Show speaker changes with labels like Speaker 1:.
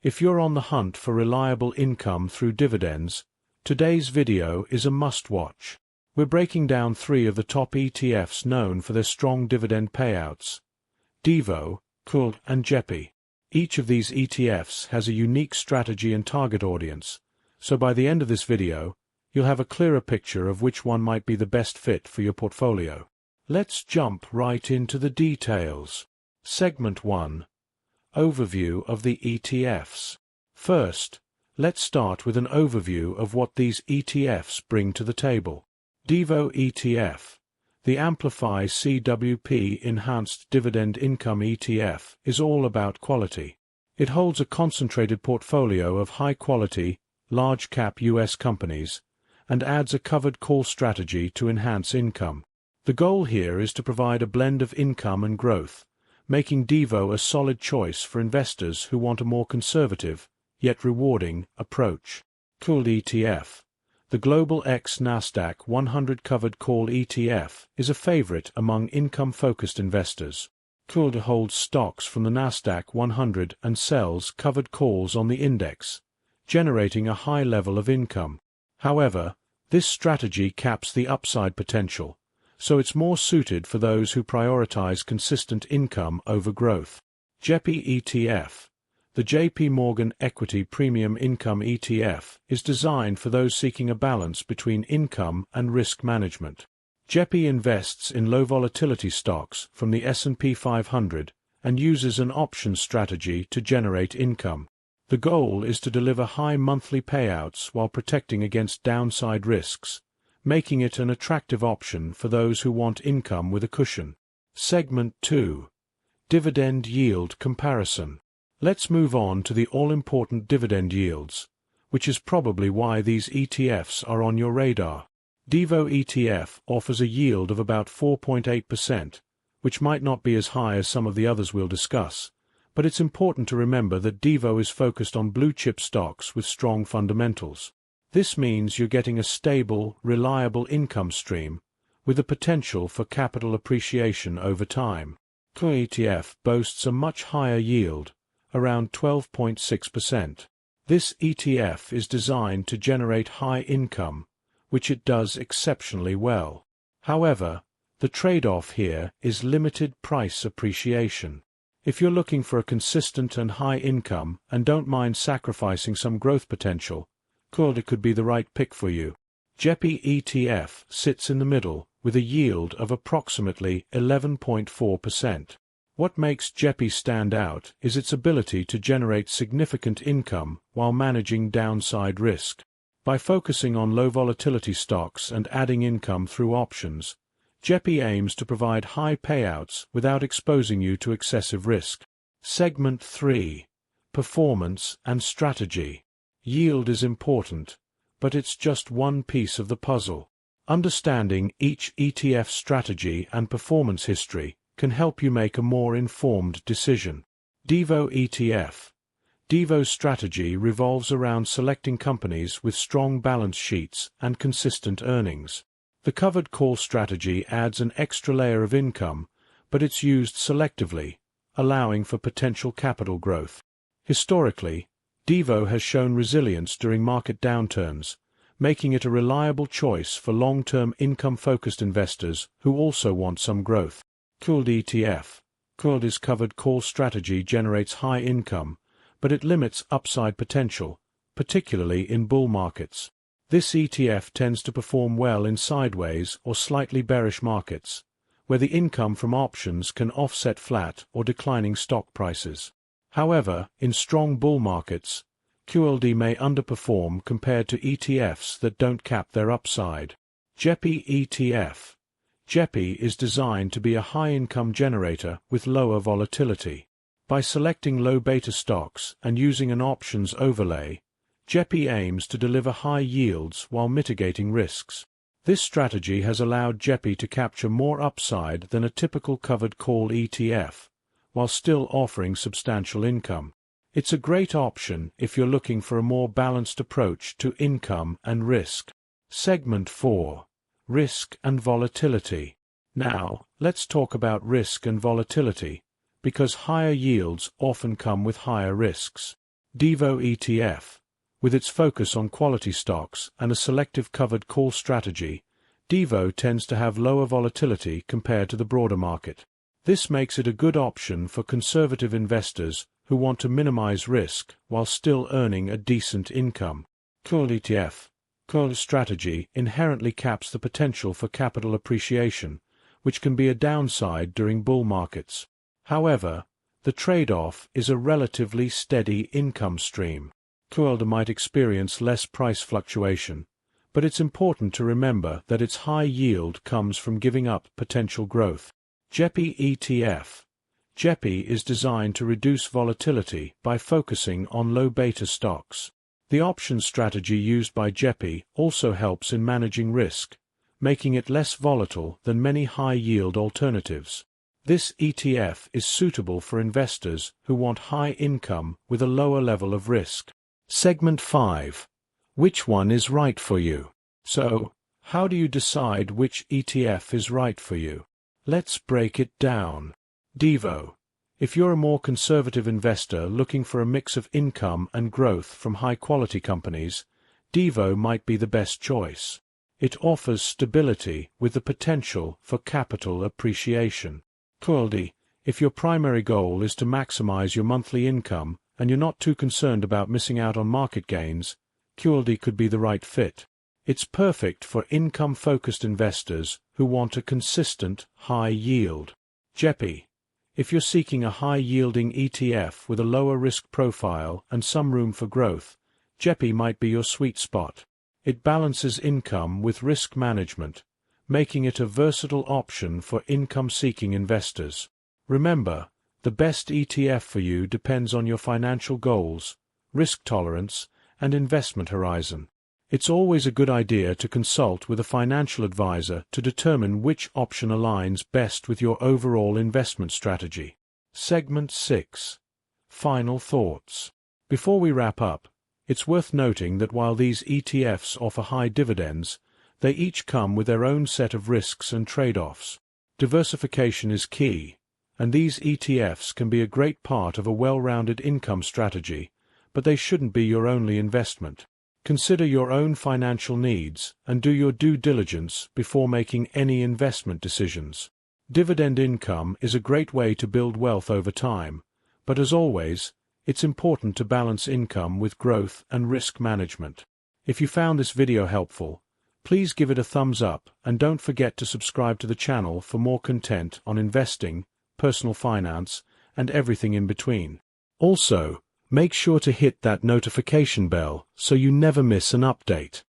Speaker 1: If you're on the hunt for reliable income through dividends, today's video is a must-watch. We're breaking down 3 of the top ETFs known for their strong dividend payouts: DIVO, QYLD, and JEPI. Each of these ETFs has a unique strategy and target audience, so by the end of this video, you'll have a clearer picture of which one might be the best fit for your portfolio. Let's jump right into the details. Segment 1. Overview of the ETFs. First, let's start with an overview of what these ETFs bring to the table. DIVO ETF, the Amplify CWP Enhanced Dividend Income ETF, is all about quality. It holds a concentrated portfolio of high-quality, large-cap U.S. companies, and adds a covered call strategy to enhance income. The goal here is to provide a blend of income and growth, making DIVO a solid choice for investors who want a more conservative, yet rewarding, approach. QYLD ETF, the Global X Nasdaq 100 Covered Call ETF, is a favorite among income-focused investors. QYLD holds stocks from the Nasdaq 100 and sells covered calls on the index, generating a high level of income. However, this strategy caps the upside potential, so it's more suited for those who prioritize consistent income over growth. JEPI ETF, the J.P. Morgan Equity Premium Income ETF, is designed for those seeking a balance between income and risk management. JEPI invests in low-volatility stocks from the S&P 500 and uses an option strategy to generate income. The goal is to deliver high monthly payouts while protecting against downside risks, making it an attractive option for those who want income with a cushion. Segment 2. Dividend Yield Comparison. Let's move on to the all-important dividend yields, which is probably why these ETFs are on your radar. DIVO ETF offers a yield of about 4.8%, which might not be as high as some of the others we'll discuss, but it's important to remember that DIVO is focused on blue-chip stocks with strong fundamentals. This means you're getting a stable, reliable income stream, with the potential for capital appreciation over time. QYLD ETF boasts a much higher yield, around 12.6%. This ETF is designed to generate high income, which it does exceptionally well. However, the trade-off here is limited price appreciation. If you're looking for a consistent and high income and don't mind sacrificing some growth potential, QYLD could be the right pick for you. JEPI ETF sits in the middle, with a yield of approximately 11.4%. What makes JEPI stand out is its ability to generate significant income while managing downside risk. By focusing on low-volatility stocks and adding income through options, JEPI aims to provide high payouts without exposing you to excessive risk. Segment 3. Performance and Strategy. Yield is important, but it's just one piece of the puzzle. Understanding each ETF strategy and performance history can help you make a more informed decision. DIVO ETF. DIVO's strategy revolves around selecting companies with strong balance sheets and consistent earnings. The covered call strategy adds an extra layer of income, but it's used selectively, allowing for potential capital growth. Historically, DIVO has shown resilience during market downturns, making it a reliable choice for long-term income-focused investors who also want some growth. QYLD ETF. QYLD's covered call strategy generates high income, but it limits upside potential, particularly in bull markets. This ETF tends to perform well in sideways or slightly bearish markets, where the income from options can offset flat or declining stock prices. However, in strong bull markets, QYLD may underperform compared to ETFs that don't cap their upside. JEPI ETF. JEPI is designed to be a high-income generator with lower volatility. By selecting low-beta stocks and using an options overlay, JEPI aims to deliver high yields while mitigating risks. This strategy has allowed JEPI to capture more upside than a typical covered call ETF, while still offering substantial income. It's a great option if you're looking for a more balanced approach to income and risk. Segment 4. Risk and Volatility. Now, let's talk about risk and volatility, because higher yields often come with higher risks. DIVO ETF. With its focus on quality stocks and a selective covered call strategy, DIVO tends to have lower volatility compared to the broader market. This makes it a good option for conservative investors who want to minimize risk while still earning a decent income. QYLD ETF. QYLD strategy inherently caps the potential for capital appreciation, which can be a downside during bull markets. However, the trade-off is a relatively steady income stream. QYLD might experience less price fluctuation, but it's important to remember that its high yield comes from giving up potential growth. JEPI ETF. JEPI is designed to reduce volatility by focusing on low beta stocks. The option strategy used by JEPI also helps in managing risk, making it less volatile than many high-yield alternatives. This ETF is suitable for investors who want high income with a lower level of risk. Segment 5. Which one is right for you? So, how do you decide which ETF is right for you? Let's break it down. DIVO. If you're a more conservative investor looking for a mix of income and growth from high-quality companies, DIVO might be the best choice. It offers stability with the potential for capital appreciation. QYLD. If your primary goal is to maximize your monthly income and you're not too concerned about missing out on market gains, QYLD could be the right fit. It's perfect for income-focused investors who want a consistent, high yield. JEPI. If you're seeking a high-yielding ETF with a lower risk profile and some room for growth, JEPI might be your sweet spot. It balances income with risk management, making it a versatile option for income-seeking investors. Remember, the best ETF for you depends on your financial goals, risk tolerance, and investment horizon. It's always a good idea to consult with a financial advisor to determine which option aligns best with your overall investment strategy. Segment 6. Final thoughts. Before we wrap up, it's worth noting that while these ETFs offer high dividends, they each come with their own set of risks and trade-offs. Diversification is key, and these ETFs can be a great part of a well-rounded income strategy, but they shouldn't be your only investment. Consider your own financial needs and do your due diligence before making any investment decisions. Dividend income is a great way to build wealth over time, but as always, it's important to balance income with growth and risk management. If you found this video helpful, please give it a thumbs up and don't forget to subscribe to the channel for more content on investing, personal finance, and everything in between. Also, make sure to hit that notification bell so you never miss an update.